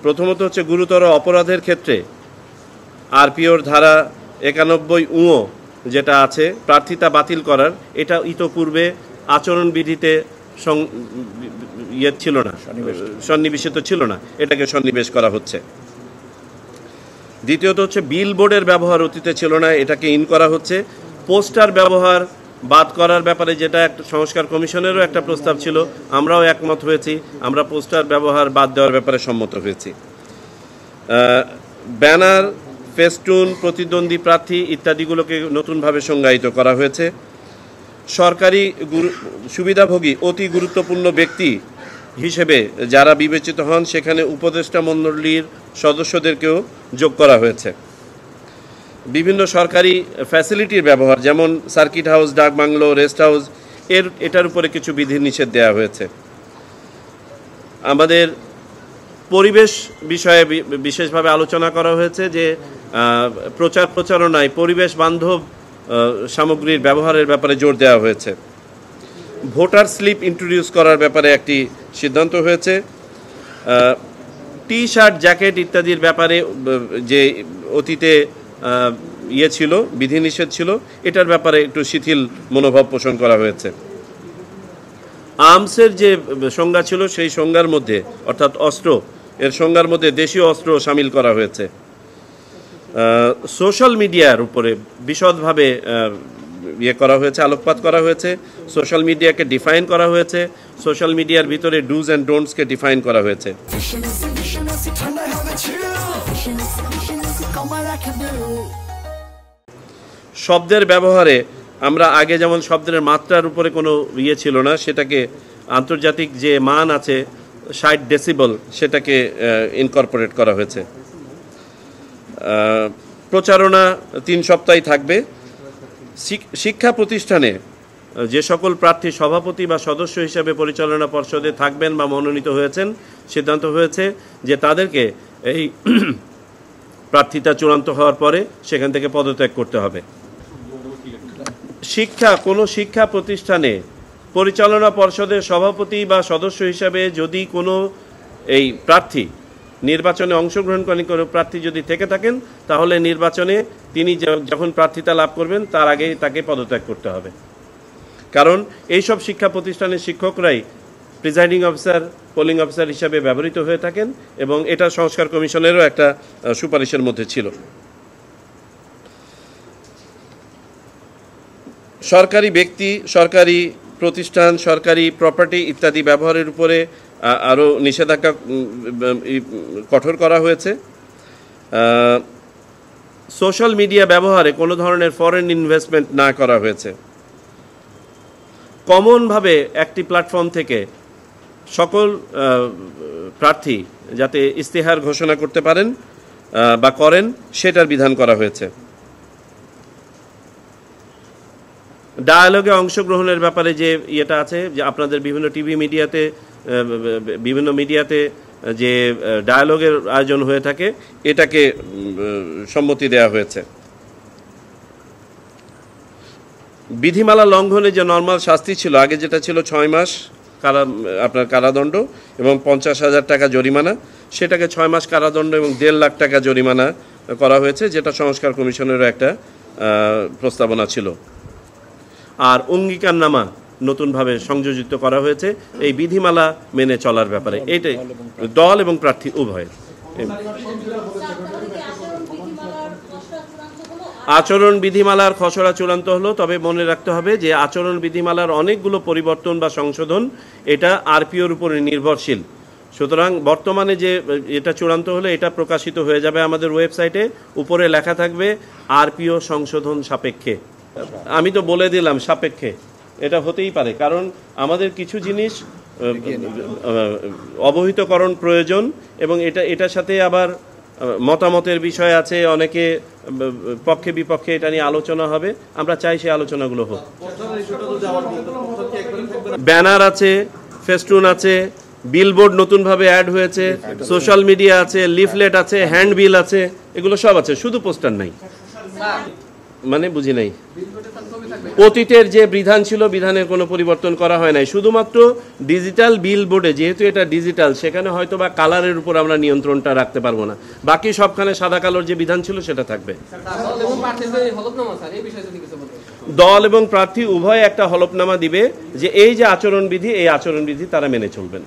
প্রথমত হচ্ছে গুরুতর অপরাধের ক্ষেত্রে আরপিওর ধারা 91 যেটা আছে প্রার্থিতা বাতিল করার, এটা ইতোপূর্বে আচরণবিধিতে ছিল না, সন্নিবেশিত ছিল না, এটাকে সন্নিবেশ করা হচ্ছে। দ্বিতীয়ত হচ্ছে বিল বোর্ডের ব্যবহার অতীতে ছিল না, এটাকে ইন করা হচ্ছে। পোস্টার ব্যবহার বাদ করার ব্যাপারে যেটা একটা সংস্কার কমিশনেরও একটা প্রস্তাব ছিল, আমরাও একমত হয়েছি, আমরা পোস্টার ব্যবহার বাদ দেওয়ার ব্যাপারে সম্মত হয়েছি। ব্যানার, ফেস্টুন, প্রতিদ্বন্দ্বী প্রার্থী ইত্যাদিগুলোকে নতুনভাবে সংজ্ঞায়িত করা হয়েছে। সরকারি সুবিধাভোগী অতি গুরুত্বপূর্ণ ব্যক্তি হিসেবে যারা বিবেচিত হন সেখানে উপদেষ্টা মণ্ডলীর সদস্যদেরকেও যোগ করা হয়েছে। বিভিন্ন সরকারি ফ্যাসিলিটির ব্যবহার যেমন সার্কিট হাউস, ডাক বাংলো, রেস্ট হাউস, এটার উপরে কিছু বিধিনিষেধ দেওয়া হয়েছে। আমাদের পরিবেশ বিষয়ে বিশেষভাবে আলোচনা করা হয়েছে যে প্রচারণায় পরিবেশ বান্ধব সামগ্রীর ব্যবহারের ব্যাপারে জোর দেওয়া হয়েছে। ভোটার স্লিপ ইন্ট্রোডিউস করার ব্যাপারে একটি সিদ্ধান্ত হয়েছে। টি শার্ট, জ্যাকেট ইত্যাদির ব্যাপারে যে অতীতে ছিল, বিধিনিষেধ ছিল, এটার ব্যাপারে একটু শিথিল মনোভাব পোষণ করা হয়েছে। আর্মসের যে সংজ্ঞা ছিল সেই সংজ্ঞার মধ্যে, অর্থাৎ অস্ত্র, এর সংজ্ঞার মধ্যে দেশীয় অস্ত্র শামিল করা হয়েছে। সোশ্যাল মিডিয়ার উপরে বিশদভাবে করা হয়েছে, আলোকপাত করা হয়েছে। সোশ্যাল মিডিয়াকে ডিফাইন করা হয়েছে, সোশ্যাল মিডিয়ার ভিতরে ডুজ অ্যান্ড ডোন্টসকে ডিফাইন করা হয়েছে। শব্দের ব্যবহারে আমরা আগে যেমন শব্দের মাত্রার উপরে কোনো ছিল না, সেটাকে আন্তর্জাতিক যে মান আছে 60 ডেসিবল, সেটাকে ইনকর্পোরেট করা হয়েছে। প্রচারণা 3 সপ্তাহই থাকবে। শিক্ষা প্রতিষ্ঠানে যে সকল প্রার্থী সভাপতি বা সদস্য হিসেবে পরিচালনা পর্ষদে থাকবেন বা মনোনীত হয়েছেন, সিদ্ধান্ত হয়েছে যে তাদেরকে এই প্রার্থিতা চূড়ান্ত হওয়ার পরে সেখান থেকে পদত্যাগ করতে হবে। কোনো শিক্ষা প্রতিষ্ঠানে পরিচালনা পর্ষদের সভাপতি বা সদস্য হিসাবে যদি কোনো এই প্রার্থী নির্বাচনে অংশগ্রহণ করেন, কোনো প্রার্থী যদি থেকে থাকেন, তাহলে নির্বাচনে তিনি যখন প্রার্থিতা লাভ করবেন তার আগে তাকে পদত্যাগ করতে হবে। কারণ এইসব শিক্ষা প্রতিষ্ঠানের শিক্ষকরাই প্রিজাইডিং অফিসার, পোলিং অফিসার হিসাবে ব্যবহৃত হয়ে থাকেন এবং এটা সংস্কার কমিশনেরও একটা সুপারিশের মধ্যে ছিল। সরকারি ব্যক্তি, সরকারি প্রতিষ্ঠান, সরকারি প্রপার্টি ইত্যাদি ব্যবহারের উপরে আরও নিষেধাজ্ঞা কঠোর করা হয়েছে। সোশ্যাল মিডিয়া ব্যবহারে কোনো ধরনের ফরেন ইনভেস্টমেন্ট না করা হয়েছে। কমনভাবে একটি প্ল্যাটফর্ম থেকে সকল প্রার্থী যাতে ইস্তেহার ঘোষণা করতে পারেন বা করেন, সেটার বিধান করা হয়েছে। ডায়ালগে অংশগ্রহণের ব্যাপারে যে ইয়েটা আছে, যে আপনাদের বিভিন্ন টিভি মিডিয়াতে, বিভিন্ন মিডিয়াতে যে ডায়ালগের আয়োজন হয়ে থাকে, এটাকে সম্মতি দেওয়া হয়েছে। বিধিমালা লঙ্ঘনে যে নর্মাল শাস্তি ছিল, আগে যেটা ছিল 6 মাস আপনার কারাদণ্ড এবং 50,000 টাকা জরিমানা, সেটাকে 6 মাস কারাদণ্ড এবং 1.5 লাখ টাকা জরিমানা করা হয়েছে, যেটা সংস্কার কমিশনেরও একটা প্রস্তাবনা ছিল। আর অঙ্গীকারনামা নতুনভাবে সংযোজিত করা হয়েছে এই বিধিমালা মেনে চলার ব্যাপারে, এইটাই দল এবং প্রার্থী উভয়ের। আচরণ বিধিমালার খসড়া চূড়ান্ত হলো, তবে মনে রাখতে হবে যে আচরণ বিধিমালার অনেকগুলো পরিবর্তন বা সংশোধন এটা আরপিওর উপরে নির্ভরশীল। সুতরাং বর্তমানে যে এটা চূড়ান্ত হলে এটা প্রকাশিত হয়ে যাবে আমাদের ওয়েবসাইটে, উপরে লেখা থাকবে আরপিও সংশোধন সাপেক্ষে। আমি তো বলে দিলাম সাপেক্ষে, এটা হতেই পারে, কারণ আমাদের কিছু জিনিস অবহিতকরণ প্রয়োজন এবং এটার সাথে আবার মতামতের বিষয় আছে, অনেকে পক্ষে বিপক্ষে এটা নিয়ে আলোচনা হবে, আমরা চাই সেই আলোচনাগুলো হোক। ব্যানার আছে, ফেস্টুন আছে, বিলবোর্ড নতুনভাবে অ্যাড হয়েছে, সোশ্যাল মিডিয়া আছে, লিফলেট আছে, হ্যান্ডবিল আছে, এগুলো সব আছে, শুধু পোস্টার নাই। মানে বুঝি নাই। অতীতের যে বিধান ছিল বিধানের কোনো পরিবর্তন করা হয় নাই, শুধুমাত্র ডিজিটাল বিল বোর্ডে যেহেতু এটা ডিজিটাল সেখানে হয়তো বা কালারের উপর আমরা নিয়ন্ত্রণটা রাখতে পারবো না, বাকি সবখানে সাদা কালোর যে বিধান ছিল সেটা থাকবে। দল এবং প্রার্থী উভয় একটা হলফনামা দিবে যে এই যে আচরণবিধি এই আচরণবিধি তারা মেনে চলবেন।